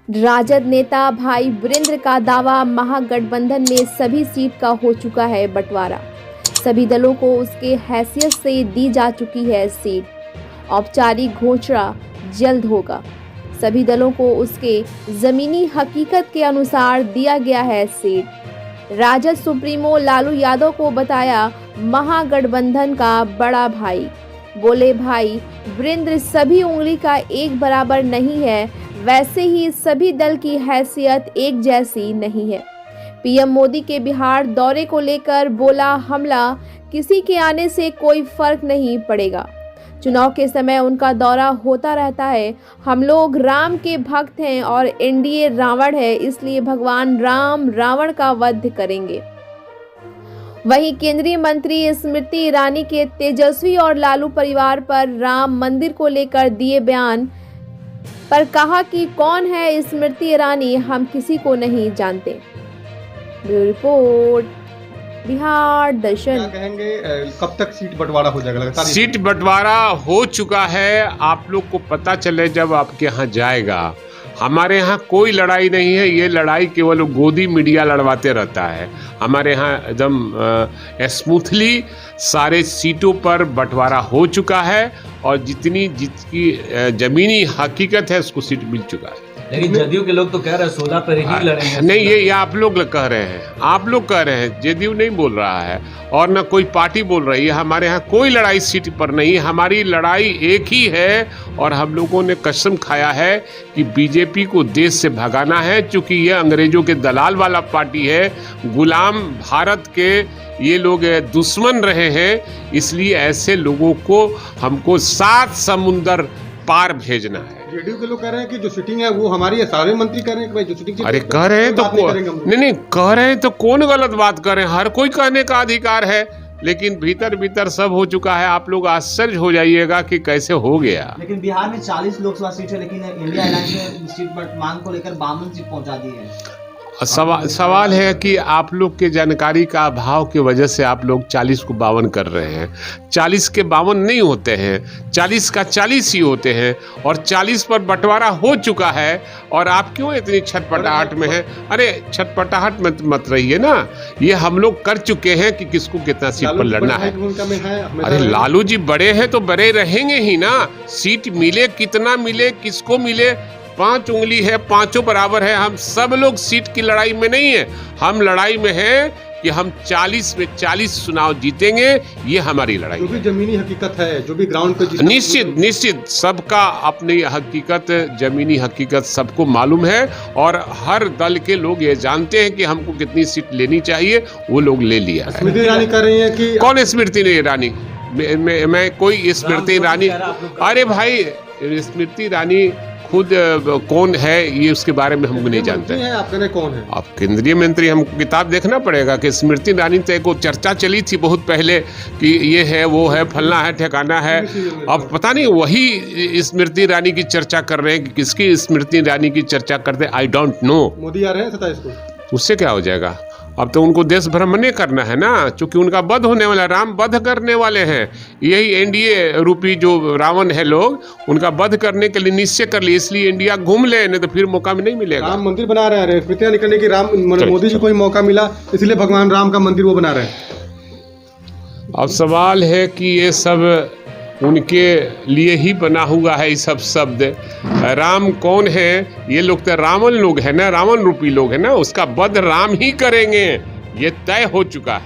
राजद नेता भाई वीरेंद्र का दावा, महागठबंधन में सभी सीट का हो चुका है बंटवारा। सभी दलों को उसके हैसियत से दी जा चुकी है सीट। औपचारिक घोषणा जल्द होगा। सभी दलों को उसके जमीनी हकीकत के अनुसार दिया गया है सीट। राजद सुप्रीमो लालू यादव को बताया महागठबंधन का बड़ा भाई। बोले, भाई वीरेंद्र, सभी उंगली का एक बराबर नहीं है, वैसे ही सभी दल की हैसियत एक जैसी नहीं है। पीएम मोदी के बिहार दौरे को लेकर बोला, हमला किसी के आने से कोई फर्क नहीं पड़ेगा। चुनाव के समय उनका दौरा होता रहता है। हम लोग राम के भक्त हैं और एनडीए रावण है, इसलिए भगवान राम रावण का वध करेंगे। वहीं केंद्रीय मंत्री स्मृति ईरानी के तेजस्वी और लालू परिवार पर राम मंदिर को लेकर दिए बयान पर कहा कि कौन है स्मृति ईरानी, हम किसी को नहीं जानते। ब्यूरो रिपोर्ट, बिहार दर्शन। क्या कहेंगे, कब तक सीट बंटवारा हो जाएगा? लगातार सीट बंटवारा हो चुका है। आप लोग को पता चले जब आपके यहाँ जाएगा। हमारे यहाँ कोई लड़ाई नहीं है, ये लड़ाई केवल गोदी मीडिया लड़वाते रहता है। हमारे यहाँ एकदम स्मूथली सारे सीटों पर बंटवारा हो चुका है और जिसकी जमीनी हकीकत है उसको सीट मिल चुका है। लेकिन जदयू के लोग तो कह रहे हैं सोदा पर ही लड़ेंगे। नहीं, ये आप लोग कह रहे हैं, आप लोग कह रहे हैं, जदयू नहीं बोल रहा है और न कोई पार्टी बोल रही है। हमारे यहाँ कोई लड़ाई सीट पर नहीं, हमारी लड़ाई एक ही है और हम लोगों ने कसम खाया है कि बीजेपी को देश से भगाना है, क्योंकि ये अंग्रेजों के दलाल वाला पार्टी है, गुलाम भारत के ये लोग दुश्मन रहे हैं। इसलिए ऐसे लोगों को हमको 7 समुंदर पार भेजना है। जेडीयू के लोग कह रहे हैं कि जो सीटिंग है वो हमारी है, सारे मंत्री कह रहे हैं कि भाई जो सीटिंग, अरे कह रहे हैं तो नहीं कह रहे हैं तो कौन गलत बात कर रहे हैं? हर कोई कहने का अधिकार है, लेकिन भीतर भीतर सब हो चुका है। आप लोग आश्चर्य हो जाइएगा कि कैसे हो गया। लेकिन बिहार में 40 लोकसभा सीट है, लेकिन इंडिया अलायंस ने सीट मांग को लेकर 52 सीट पहुंचा दी है। सवाल है कि आप लोग के जानकारी का अभाव की वजह से आप लोग 40 को 52 कर रहे हैं। 40 के 52 नहीं होते हैं, 40 का 40 ही होते हैं और 40 पर बंटवारा हो चुका है। और आप क्यों इतनी छटपटाहट में हैं? अरे छटपटाहट में मत रहिए ना, ये हम लोग कर चुके हैं कि किसको कितना सीट पर लड़ना है। अरे लालू जी बड़े हैं तो बड़े रहेंगे ही ना। सीट मिले, कितना मिले, किसको मिले, 5 उंगली है, पांचों बराबर है। हम सब लोग सीट की लड़ाई में नहीं है, हम लड़ाई में है कि हम 40 में 40 चुनाव जीतेंगे। ये हमारी लड़ाई जो भी जमीनी हकीकत है, जो भी ग्राउंड पे निश्चित सबका अपनी हकीकत, जमीनी हकीकत सबको मालूम है और हर दल के लोग ये जानते हैं कि हमको कितनी सीट लेनी चाहिए, वो लोग ले लिया है। स्मृति ईरानी कह रही है कि कौन स्मृति ईरानी? मैं कोई स्मृति ईरानी? अरे भाई, स्मृति ईरानी खुद कौन है ये उसके बारे में हमको नहीं जानते हैं। आप कहने कौन है? अब केंद्रीय मंत्री, हमको किताब देखना पड़ेगा कि स्मृति ईरानी तो एक चर्चा चली थी बहुत पहले कि ये है, वो है, फलना है, ठिकाना है। अब पता नहीं वही स्मृति ईरानी की चर्चा कर रहे हैं कि किसकी स्मृति ईरानी की चर्चा करते, आई डोंट नो। मोदी आ रहे हैं 27 को, उससे क्या हो जाएगा? अब तो उनको देश भ्रमण करना है ना, क्योंकि उनका वध होने वाला, राम वध करने वाले हैं। यही एनडीए रूपी जो रावण है लोग, उनका वध करने के लिए निश्चय कर लिए, इसलिए इंडिया घूम ले, नहीं तो फिर मौका में नहीं मिलेगा। राम मंदिर बना रहे हैं, स्मृतियां निकलने की, राम मोदी जी को ही मौका मिला, इसलिए भगवान राम का मंदिर वो बना रहे हैं। अब सवाल है कि ये सब उनके लिए ही बना हुआ है। ये सब शब्द राम कौन है? ये लोग तो रावण लोग है ना, रावण रूपी लोग है ना, उसका वध राम ही करेंगे, ये तय हो चुका है।